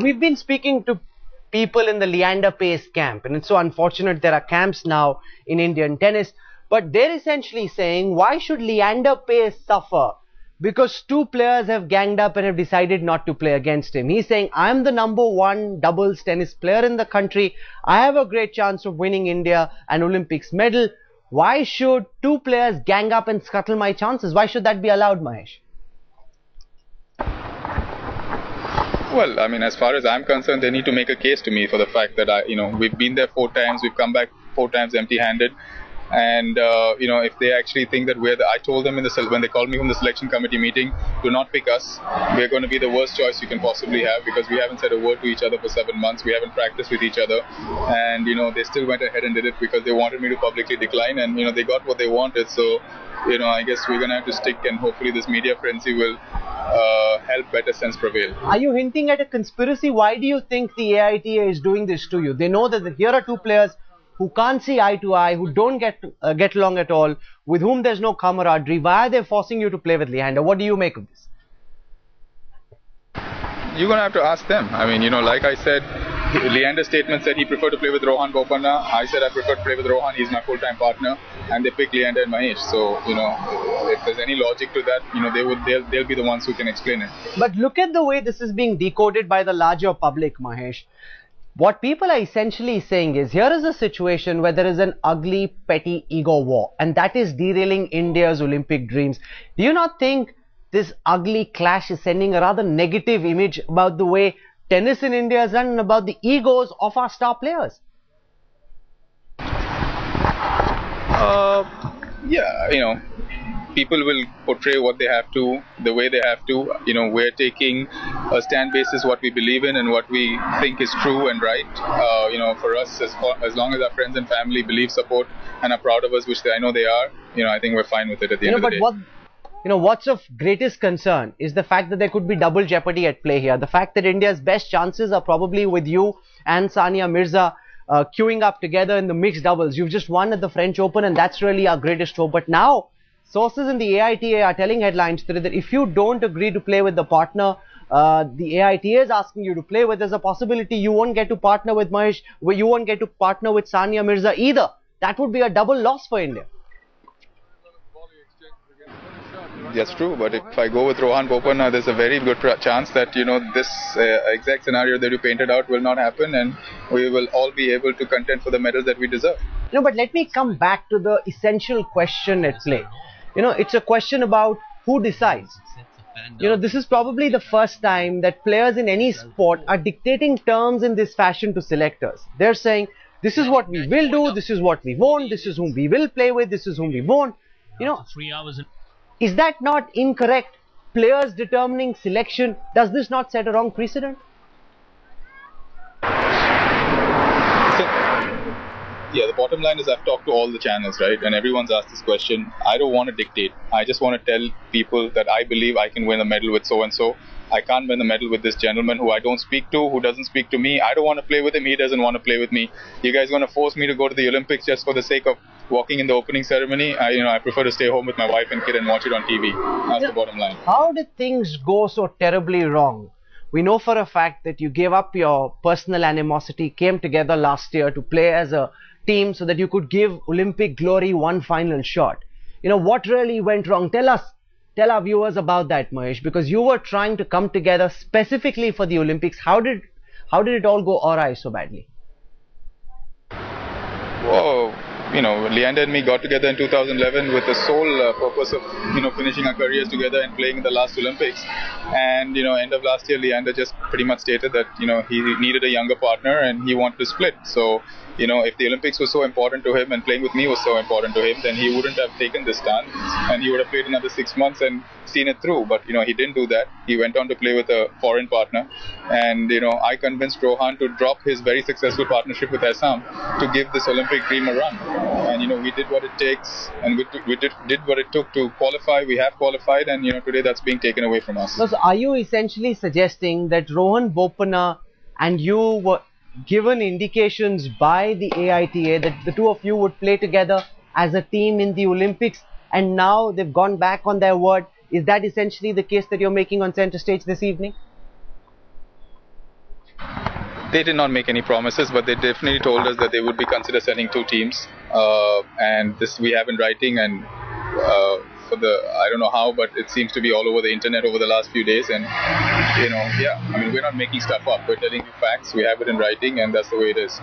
we've been speaking to people in the Leander Pace camp, and it's so unfortunate there are camps now in Indian tennis, but they're essentially saying, why should Leander Pace suffer? Because two players have ganged up and have decided not to play against him. He's saying, I'm the #1 doubles tennis player in the country. I have a great chance of winning India an Olympics medal. Why should two players gang up and scuttle my chances? Why should that be allowed, Mahesh? Well, I mean, as far as I'm concerned, they need to make a case to me for the fact that we've been there 4 times, we've come back 4 times empty-handed, and if they actually think that I told them when they called me from the selection committee meeting, do not pick us. We're going to be the worst choice you can possibly have because we haven't said a word to each other for 7 months. We haven't practiced with each other, and they still went ahead and did it because they wanted me to publicly decline, and they got what they wanted. So I guess we're going to have to stick, and hopefully this media frenzy will help better sense prevail. Are you hinting at a conspiracy? Why do you think the AITA is doing this to you? They know that here are two players who can't see eye to eye, who don't get along at all, with whom there's no camaraderie. Why are they forcing you to play with Leander? What do you make of this? You're going to have to ask them. I mean, like I said, Leander's statement said he preferred to play with Rohan Bopanna. I said I prefer to play with Rohan. He's my full-time partner, and they picked Leander and Mahesh. So, if there's any logic to that, they'll be the ones who can explain it. But look at the way this is being decoded by the larger public, Mahesh. What people are essentially saying is, here is a situation where there is an ugly, petty ego war, and that is derailing India's Olympic dreams. Do you not think this ugly clash is sending a rather negative image about the way tennis in India is run and about the egos of our star players? Yeah, people will portray what they have to, the way they have to. We're taking a stand basis what we believe in and what we think is true and right. For us, as long as our friends and family believe, support, and are proud of us, which I know they are, I think we're fine with it at the end of the day. What's of greatest concern is the fact that there could be double jeopardy at play here. The fact that India's best chances are probably with you and Sania Mirza queuing up together in the mixed doubles. You've just won at the French Open, and that's really our greatest hope. But now, sources in the AITA are telling headlines today that if you don't agree to play with the partner the AITA is asking you to play with, there's a possibility you won't get to partner with Mahesh, you won't get to partner with Sania Mirza either. That would be a double loss for India. That's true, but if I go with Rohan Bopanna, there's a very good chance that this exact scenario that you painted out will not happen, and we will all be able to contend for the medals that we deserve. But let me come back to the essential question at play. It's a question about who decides. This is probably the first time that players in any sport are dictating terms in this fashion to selectors. They're saying, this is what we will do, this is what we won't, this is whom we will play with, this is whom we won't. Is that not incorrect? Players determining selection, does this not set a wrong precedent? Yeah, the bottom line is I've talked to all the channels, right? And everyone's asked this question. I don't want to dictate. I just want to tell people that I believe I can win a medal with so-and-so. I can't win the medal with this gentleman who I don't speak to, who doesn't speak to me. I don't want to play with him. He doesn't want to play with me. You guys going to force me to go to the Olympics just for the sake of walking in the opening ceremony? I prefer to stay home with my wife and kid and watch it on TV. That's the bottom line. How did things go so terribly wrong? We know for a fact that you gave up your personal animosity, came together last year to play as a team so that you could give Olympic glory one final shot. What really went wrong? Tell our viewers about that, Mahesh, because you were trying to come together specifically for the Olympics. How did it all go awry so badly? Whoa. Leander and me got together in 2011 with the sole purpose of, finishing our careers together and playing in the last Olympics. And, end of last year, Leander just pretty much stated that, he needed a younger partner and he wanted to split. So, if the Olympics was so important to him and playing with me was so important to him, then he wouldn't have taken this stand and he would have played another 6 months and seen it through. But, he didn't do that. He went on to play with a foreign partner. And, I convinced Rohan to drop his very successful partnership with Assam to give this Olympic dream a run. And, we did what it takes and we did what it took to qualify. We have qualified, and, today that's being taken away from us. So are you essentially suggesting that Rohan Bopanna and you were given indications by the AITA that the two of you would play together as a team in the Olympics, and now they've gone back on their word? Is that essentially the case that you're making on center stage this evening? they did not make any promises, but they definitely told us that they would be consider sending 2 teams, and this we have in writing, and for the, I don't know how, but it seems to be all over the internet over the last few days, and yeah, I mean, we're not making stuff up, we're telling you facts, we have it in writing, and that's the way it is.